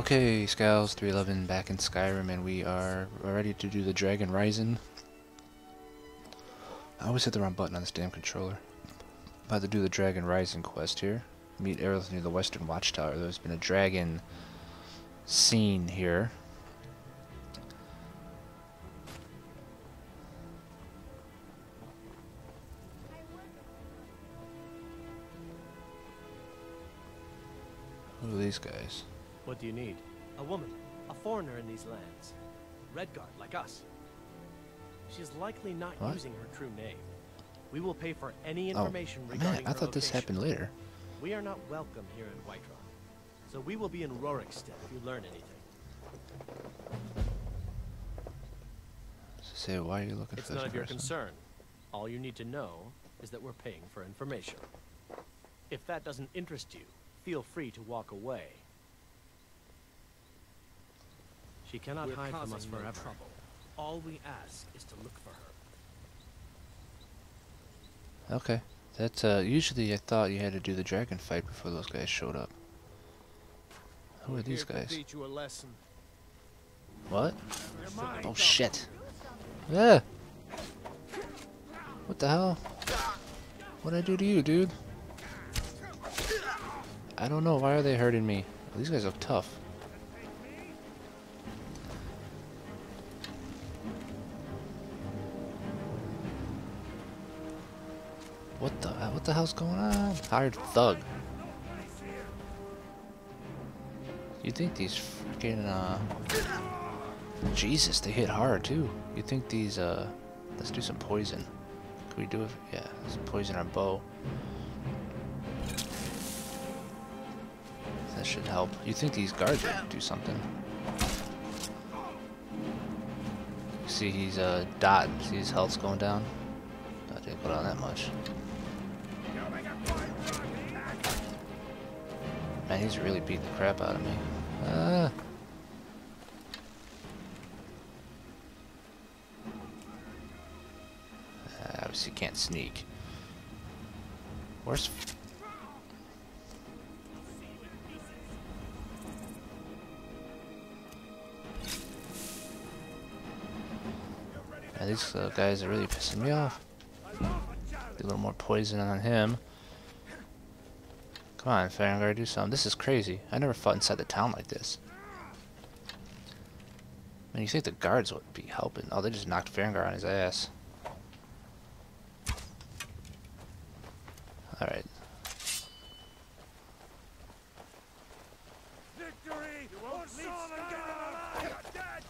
Okay, Scowls 311 back in Skyrim, and we are ready to do the Dragon Rising. I always hit the wrong button on this damn controller. About to do the Dragon Rising quest here. Meet Aerith near the Western Watchtower. There's been a dragon scene here. Who are these guys? What do you need? A woman, a foreigner in these lands. Redguard, like us. She's likely not using her true name. We will pay for any information regarding man, I thought this happened later. We are not welcome here in Whiterun, so we will be in Rorikstead if you learn anything. Say, why are you looking It's for this none of your person? concern. All you need to know is that we're paying for information. If that doesn't interest you, feel free to walk away. She cannot hide from us forever. Trouble. All we ask is to look for her. Okay. That's usually I thought you had to do the dragon fight before those guys showed up. Who are these guys? Teach you a lesson. What? Oh shit. Yeah. What the hell? What'd I do to you, dude? I don't know. Why are they hurting me? Oh, these guys look tough. What the hell's going on? Hired thug. You think these freaking Jesus, they hit hard too. You think these let's do some poison. Can we do it? Yeah, let's poison our bow. That should help. You think these guards would do something? See, he's dotting. See his health's going down. That didn't go down that much. Man, he's really beating the crap out of me. Obviously can't sneak. Where's... Man, these guys are really pissing me off. Do a little more poison on him. Come on, Farengar, do something. This is crazy. I never fought inside the town like this. Man, you think the guards would be helping? Oh, they just knocked Farengar on his ass. Alright. Victory! You won't leave Skyrim! You're dead!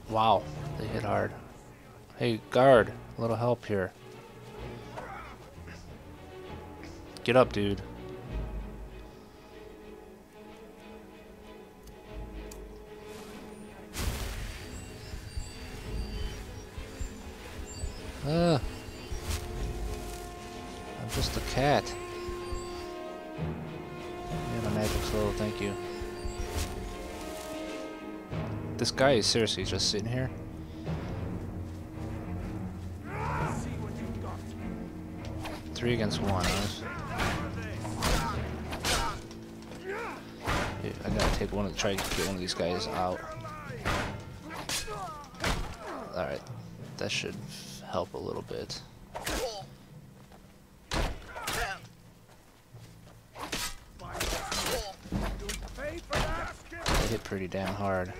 Wow, they hit hard. Hey, guard, a little help here. Get up, dude. I'm just a cat. Yeah, my magic soul, thank you. This guy is seriously just sitting here. See what you got. 3 against 1. Yeah, I gotta take one of try to get one of these guys out. Alright, that should help a little bit. They hit pretty damn hard.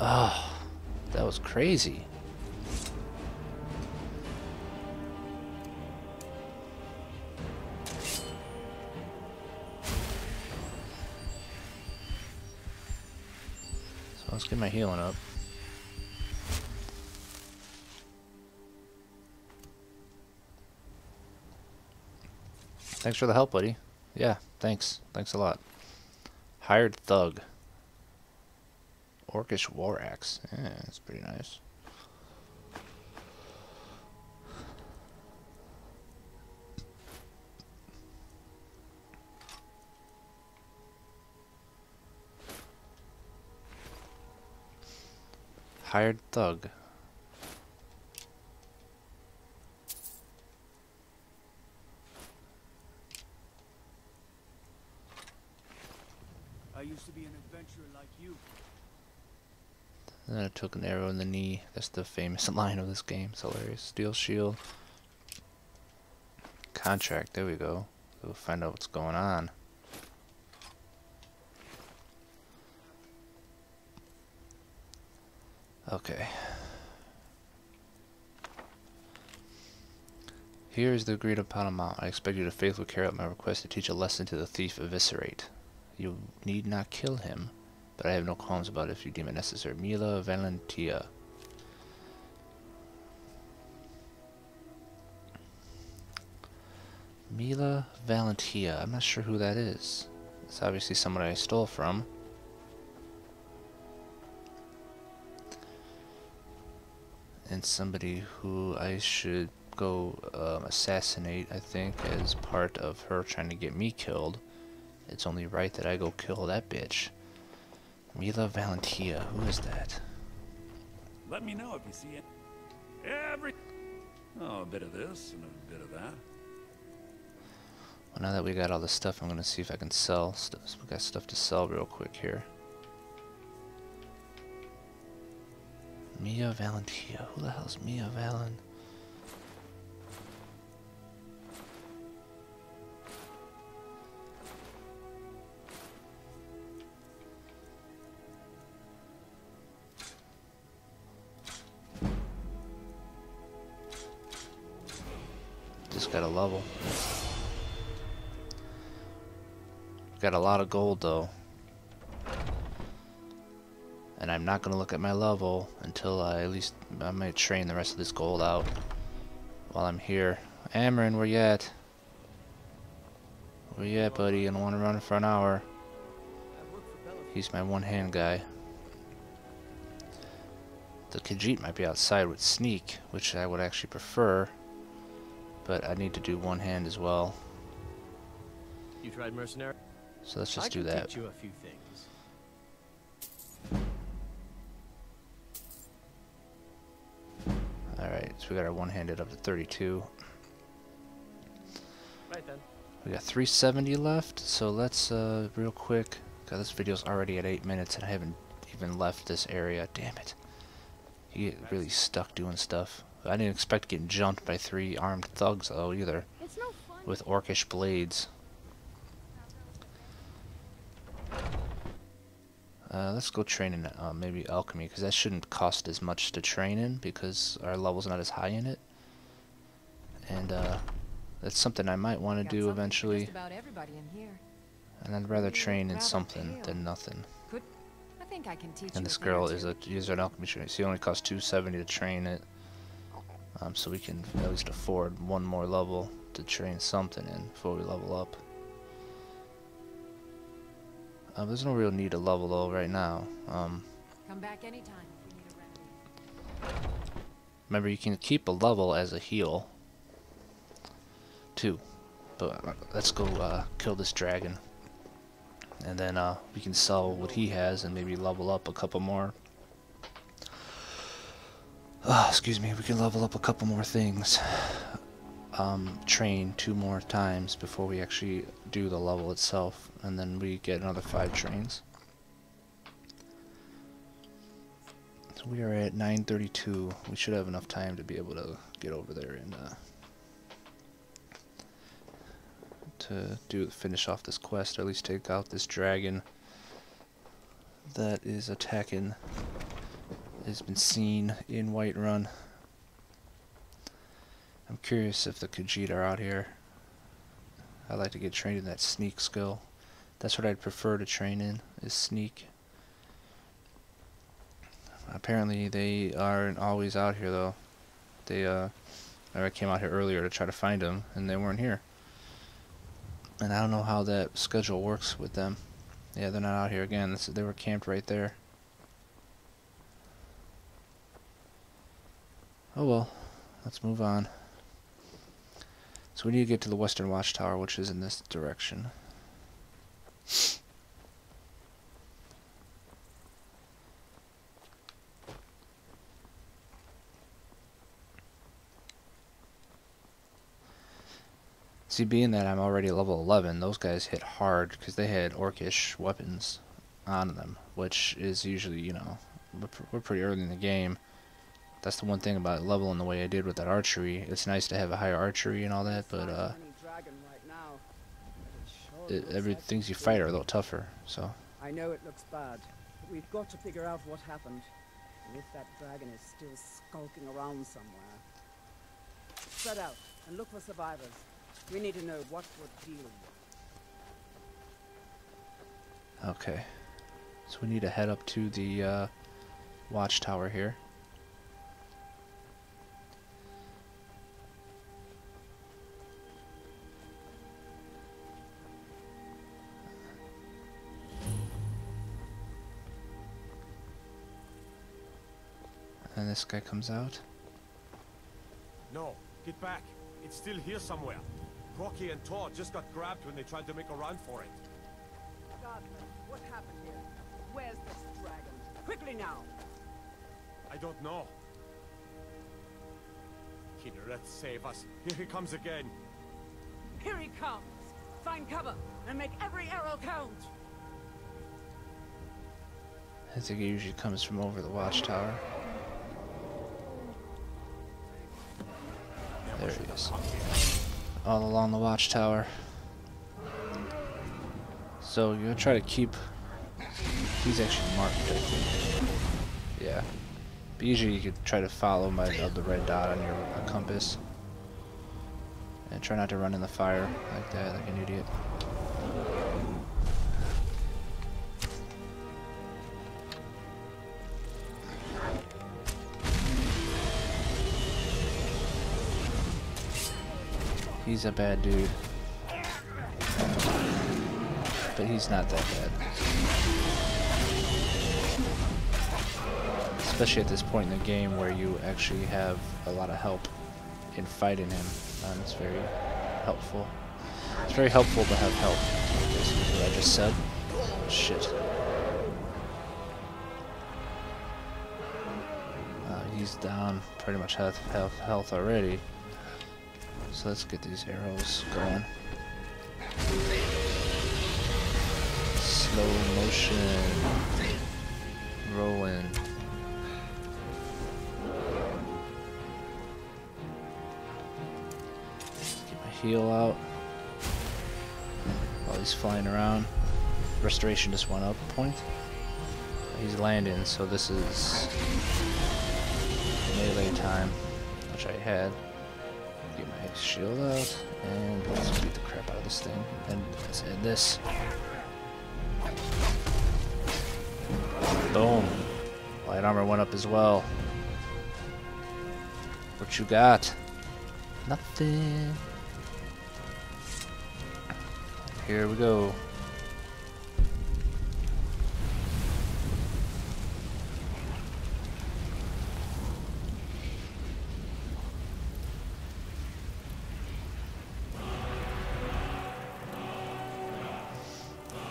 Oh, that was crazy. So let's get my healing up. Thanks for the help, buddy. Yeah, thanks. Thanks a lot. Hired thug. Orcish war axe. Yeah, that's pretty nice. Hired thug. I used to be an adventurer like you. And then I took an arrow in the knee. That's the famous line of this game. It's hilarious. Steel shield. Contract. There we go. We'll find out what's going on. Okay. Here is the agreed upon amount. I expect you to faithfully carry out my request to teach a lesson to the thief Eviscerate. You need not kill him, but I have no qualms about it if you deem it necessary. Mila Valentia. Mila Valentia. I'm not sure who that is. It's obviously someone I stole from. And somebody who I should go assassinate, I think, as part of her trying to get me killed. It's only right that I go kill that bitch. Mila Valentia, who is that? Let me know if you see it. Oh, a bit of this and a bit of that. Well, now that we got all this stuff, I'm gonna see if I can sell stuff. We got stuff to sell real quick here. Mia Valentia. Who the hell's Mia Valen? Just got a level. Got a lot of gold though. And I'm not going to look at my level until I might train the rest of this gold out while I'm here. Amarin, where you at? Where you at, buddy? I don't want to run for an hour. He's my one-hand guy. The Khajiit might be outside with sneak, which I would actually prefer, but I need to do one hand as well. You tried mercenary? So let's just do that. I can teach you a few things. Alright, so we got our one-handed up to 32. Right then. We got 370 left, so let's real quick. God, this video's already at 8 minutes and I haven't even left this area. Damn it. You get really stuck doing stuff. I didn't expect getting jumped by 3 armed thugs though either. It's no fun. With orcish blades. Let's go train in maybe alchemy, because that shouldn't cost as much to train in because our level's not as high in it. And that's something I might want to do eventually. Just about everybody in here. And I'd rather train in something than nothing. Good. I think I can teach And you this a thing or girl is two. a user an alchemy trainer. She only costs 270 to train it. So we can at least afford one more level to train something in before we level up. There's no real need to level though right now. Come back anytime if you need a remedy. Remember, you can keep a level as a heal too. But let's go kill this dragon, and then we can sell what he has and maybe level up a couple more. Excuse me. We can level up a couple more things. Train 2 more times before we actually do the level itself, and then we get another 5 trains. So we are at 9:32. We should have enough time to be able to get over there and to finish off this quest, or at least take out this dragon that is attacking. Has been seen in Whiterun. I'm curious if the Khajiit are out here. I'd like to get trained in that sneak skill. That's what I'd prefer to train in, is sneak. Apparently they aren't always out here though. I came out here earlier to try to find them and they weren't here. And I don't know how that schedule works with them. Yeah, they're not out here again. They were camped right there. Oh well, let's move on. So we need to get to the Western Watchtower, which is in this direction. See, being that I'm already level 11, those guys hit hard because they had orcish weapons on them, which is usually, you know, we're pretty early in the game. That's the one thing about leveling the way I did with that archery. It's nice to have a higher archery and all that, but things you fight are a little tougher. So I know it looks bad, but we've got to figure out what happened, and if that dragon is still skulking around somewhere. Spread out and look for survivors. We need to know what we're dealing with. okay, so we need to head up to the watchtower here. And this guy comes out. No, get back. It's still here somewhere. Rocky and Thor just got grabbed when they tried to make a run for it. Gardner, what happened here? Where's this dragon? Quickly now! I don't know. Kinneret, save us. Here he comes again. Here he comes! Find cover and make every arrow count! I think it usually comes from over the watchtower. There he is. All along the watchtower. So you're gonna try to keep. He's actually marked, I think. Yeah. But usually you could try to follow the red dot on your compass. And try not to run in the fire like that, like an idiot. He's a bad dude. But he's not that bad. Especially at this point in the game where you actually have a lot of help in fighting him. It's very helpful. It's very helpful to have help. Basically what I just said. Shit. He's down pretty much health already. So let's get these arrows going. Slow motion. Rolling. Get my heal out. While he's flying around. Restoration just went up a point. He's landing, so this is melee time, which I had. Get my shield out, and let's beat the crap out of this thing. And let's end this. Boom. Light armor went up as well. What you got? Nothing. Here we go.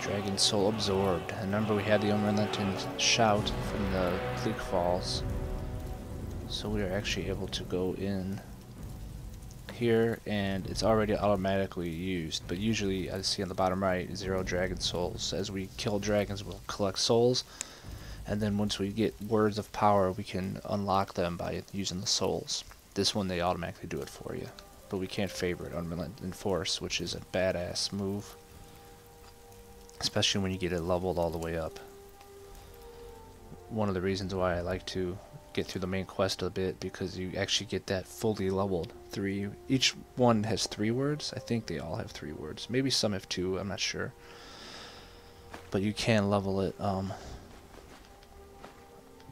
Dragon soul absorbed. And remember, we had the unrelenting shout from the Bleak Falls, so we are actually able to go in here, and it's already automatically used. But usually, I see on the bottom right, 0 dragon souls. As we kill dragons, we'll collect souls, and then once we get words of power, we can unlock them by using the souls. This one, they automatically do it for you, but we can't favorite unrelenting force, which is a badass move. Especially when you get it leveled all the way up. One of the reasons why I like to get through the main quest a bit, because you actually get that fully leveled. Each one has 3 words. I think they all have 3 words. Maybe some have 2, I'm not sure. But you can level it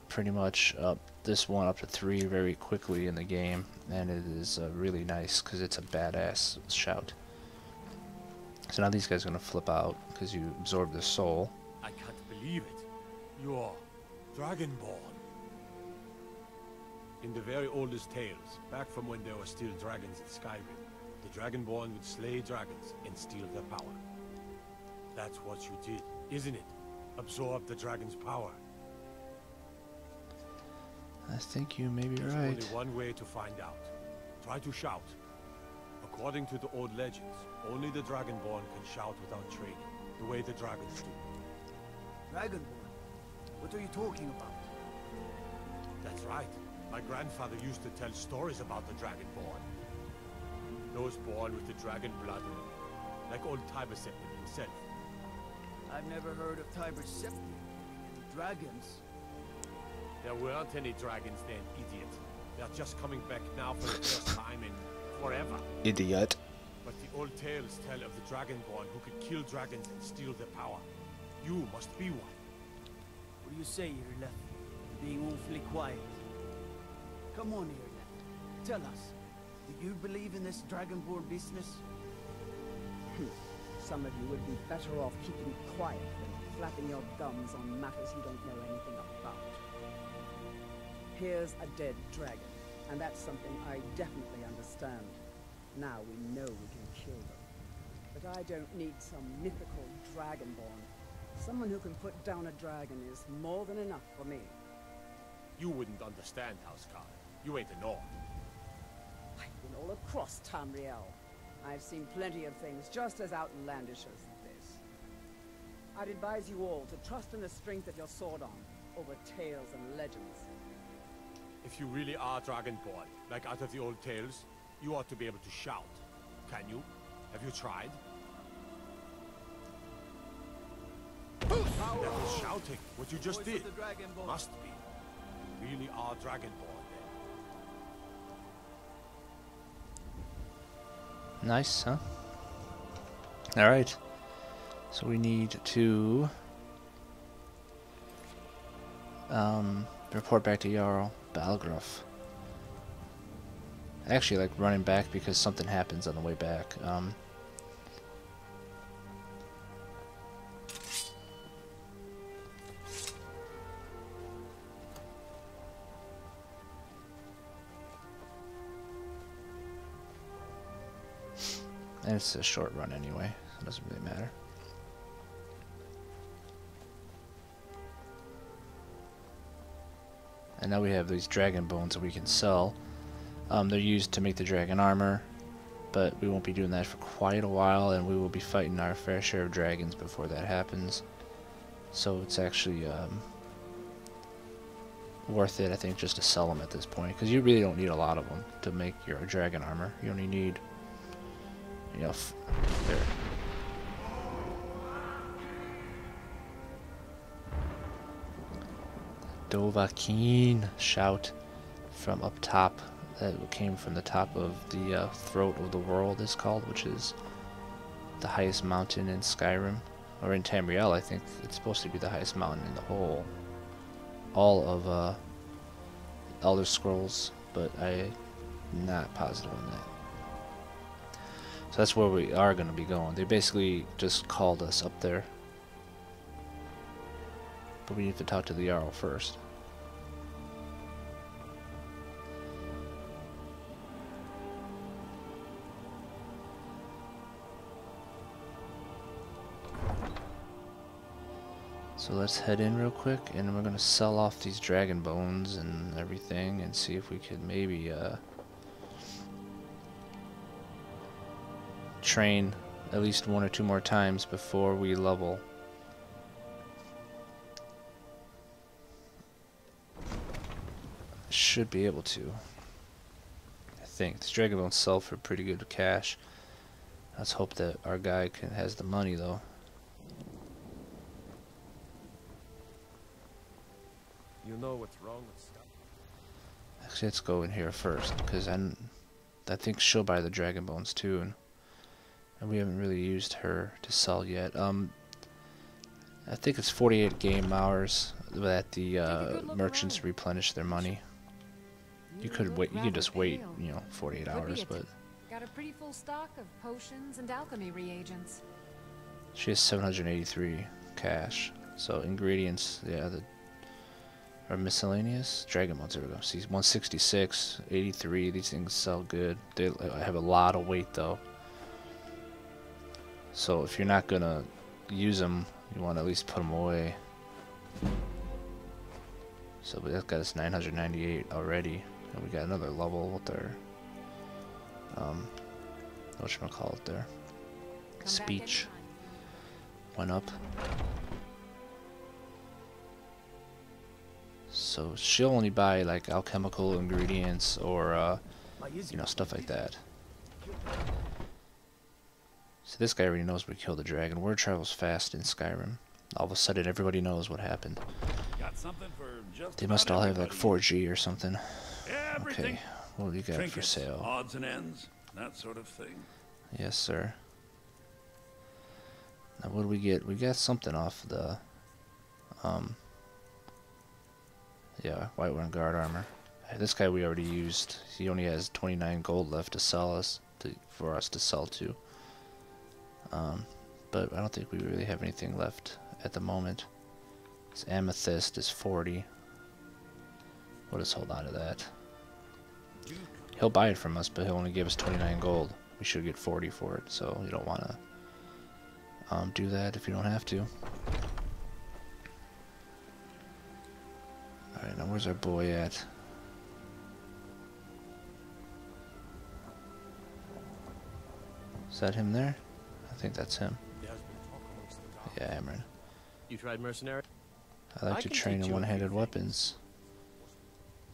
pretty much up this one up to 3 very quickly in the game, and it is really nice because it's a badass shout. So now these guys are gonna flip out because you absorb their soul. I can't believe it. You're Dragonborn. In the very oldest tales, back from when there were still dragons in Skyrim, the Dragonborn would slay dragons and steal their power. That's what you did, isn't it? Absorb the dragon's power. I think you may be There's right. only one way to find out. Try to shout. According to the old legends, only the Dragonborn can shout without training, the way the dragons do. Dragonborn? What are you talking about? That's right. My grandfather used to tell stories about the Dragonborn. Those born with the dragon blood in them, like old Tiber Septim himself. I've never heard of Tiber Septim and dragons. There weren't any dragons then, idiot. They're just coming back now for the first time in forever. Idiot. But the old tales tell of the Dragonborn who could kill dragons and steal their power. You must be one. What do you say, Irleth? You're being awfully quiet. Come on, Irleth. Tell us, do you believe in this Dragonborn business? Some of you would be better off keeping quiet than flapping your gums on matters you don't know anything about. Here's a dead dragon, and that's something I definitely understand. Now we know we can kill them. But I don't need some mythical dragonborn. Someone who can put down a dragon is more than enough for me. You wouldn't understand, Housecarl. You ain't a Norn. I've been all across Tamriel. I've seen plenty of things just as outlandish as this. I'd advise you all to trust in the strength of your sword arm over tales and legends. If you really are Dragonborn, like out of the old tales, you ought to be able to shout. Can you? Have you tried? That was shouting, what you just Voice did. of the Dragonborn. Must be. You really are Dragonborn then. Nice, huh? Alright. So we need to report back to Jarl Balgruuf. I actually like running back because something happens on the way back. And it's a short run anyway, so it doesn't really matter. And now we have these dragon bones that we can sell. They're used to make the dragon armor, but we won't be doing that for quite a while, and we will be fighting our fair share of dragons before that happens. So it's actually worth it, I think, just to sell them at this point, because you really don't need a lot of them to make your dragon armor. You only need, you know, there. Dovahkiin shout from up top. That came from the top of the throat of the world is called, which is the highest mountain in Skyrim, or in Tamriel. I think it's supposed to be the highest mountain in the whole, all of Elder Scrolls, but I'm not positive on that. So that's where we are going to be going. They basically just called us up there, but we need to talk to the Jarl first. So let's head in real quick, and we're gonna sell off these dragon bones and everything, and see if we could maybe train at least 1 or 2 more times before we level. Should be able to. I think these dragon bones sell for pretty good cash. Let's hope that our guy has the money though. You know what's wrong with stuff. Actually, let's go in here first, because I think she'll buy the dragon bones too, and we haven't really used her to sell yet. I think it's 48 game hours that the merchants replenish their money. You could wait. You could just wait, you know, 48 hours, but Got a pretty full stock of potions and alchemy reagents. She has 783 cash. So ingredients, yeah, are miscellaneous. Dragon bones, there we go. See, 166, 83. These things sell good. They have a lot of weight though. So if you're not gonna use them, you want to at least put them away. So that got us 998 already, and we got another level with our whatchamacallit there. Speech went up. So she'll only buy like alchemical ingredients or you know, stuff like that. So this guy already knows we killed the dragon. Word travels fast in Skyrim. All of a sudden everybody knows what happened. Got something for just They must all have like everybody. 4G or something. Everything. Okay, what do you got for Trinkets, sale? odds and ends, that sort of thing. Yes, sir. Now what do we get? We got something off the yeah, Whiterun guard armor. This guy we already used. He only has 29 gold left to sell us for us to sell to. But I don't think we really have anything left at the moment. This amethyst is 40. We'll just hold on to that. He'll buy it from us, but he'll only give us 29 gold. We should get 40 for it, so you don't want to do that if you don't have to. Alright, now where's our boy at? Is that him there? I think that's him. Yeah, Amron. You tried mercenary? I like I to can train teach in you a few one-handed things. weapons.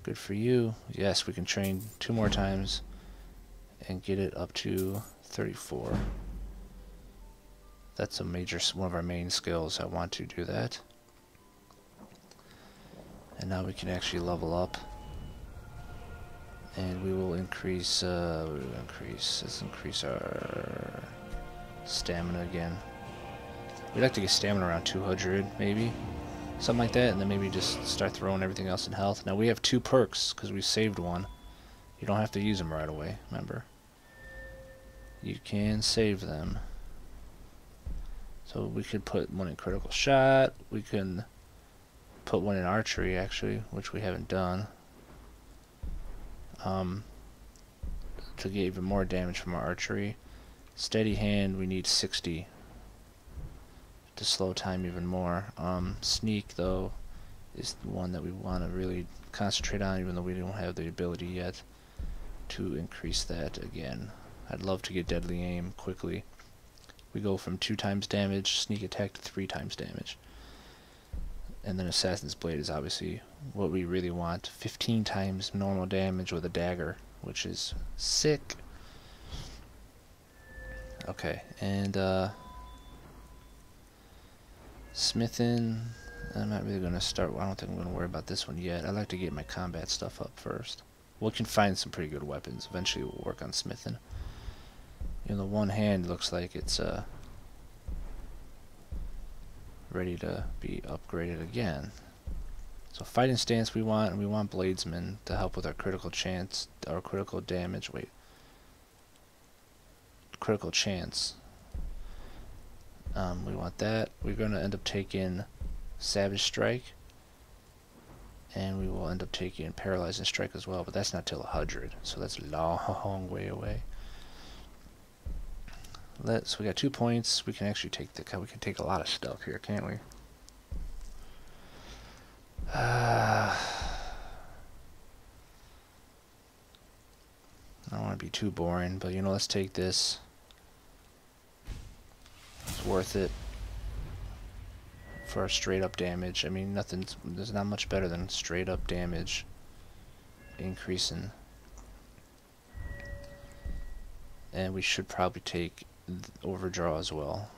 Good for you. Yes, we can train 2 more times and get it up to 34. That's a major, one of our main skills. I want to do that. And now we can actually level up. And we will increase, let's increase our stamina again. We'd like to get stamina around 200, maybe. Something like that, and then maybe just start throwing everything else in health. Now we have 2 perks, because we saved one. You don't have to use them right away, remember. You can save them. So we could put one in critical shot. We can put one in archery, actually, which we haven't done. To get even more damage from our archery. Steady hand, we need 60 to slow time even more. Sneak, though, is the one that we want to really concentrate on, even though we don't have the ability yet to increase that again. I'd love to get deadly aim quickly. We go from 2 times damage, sneak attack, to 3 times damage. And then Assassin's Blade is obviously what we really want. 15 times normal damage with a dagger, which is sick. Okay, and smithing, I'm not really going to start, I don't think I'm going to worry about this one yet. I'd like to get my combat stuff up first. We can find some pretty good weapons. Eventually we'll work on smithing. You know, the one hand looks like it's ready to be upgraded again. So fighting stance we want, and we want bladesman to help with our critical chance, our critical damage. Wait, critical chance. We want that. We're going to end up taking savage strike, and we will end up taking paralyzing strike as well. But that's not till 100, so that's a long way away. So we got 2 points. We can actually take we can take a lot of stuff here, can't we? I don't want to be too boring, but you know, let's take this. It's worth it for our straight up damage. I mean, there's not much better than straight up damage increasing. And we should probably take overdraw as well.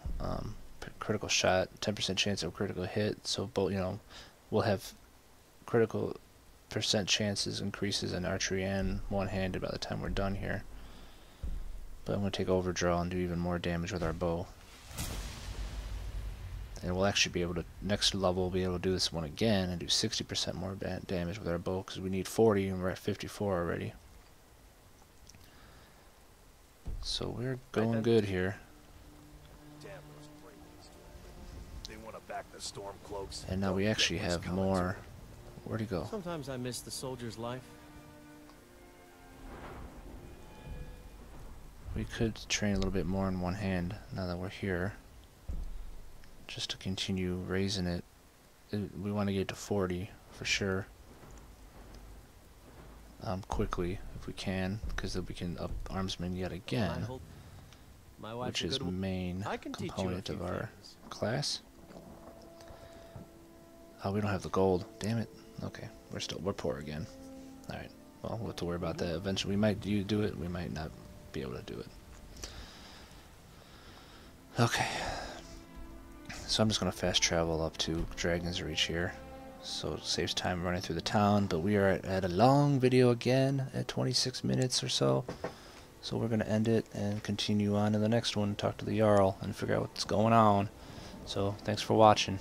Critical shot, 10% chance of critical hit, so both, you know, we'll have critical percent chances increases in archery and one-handed by the time we're done here. But I'm going to take overdraw and do even more damage with our bow. And we'll actually be able to, next level, we'll be able to do this one again and do 60% more damage with our bow, because we need 40 and we're at 54 already. So we're going good here. The storm cloaks. And now don't we get actually what's have coming to more. them. Where'd he go? Sometimes I miss the soldier's life. We could train a little bit more in one hand now that we're here. Just to continue raising it. We want to get to 40 for sure. Quickly if we can, because then we can up armsman yet I again, hope my wife's which a is good wo- main I can teach you a component few of our things. class. Oh, we don't have the gold. Damn it. Okay, we're poor again. All right. Well, we'll have to worry about that eventually. We might do it. We might not be able to do it. Okay. So I'm just gonna fast travel up to Dragon's Reach here, so it saves time running through the town. But we are at a long video again at 26 minutes or so. So we're gonna end it and continue on to the next one. Talk to the Jarl and figure out what's going on. So thanks for watching.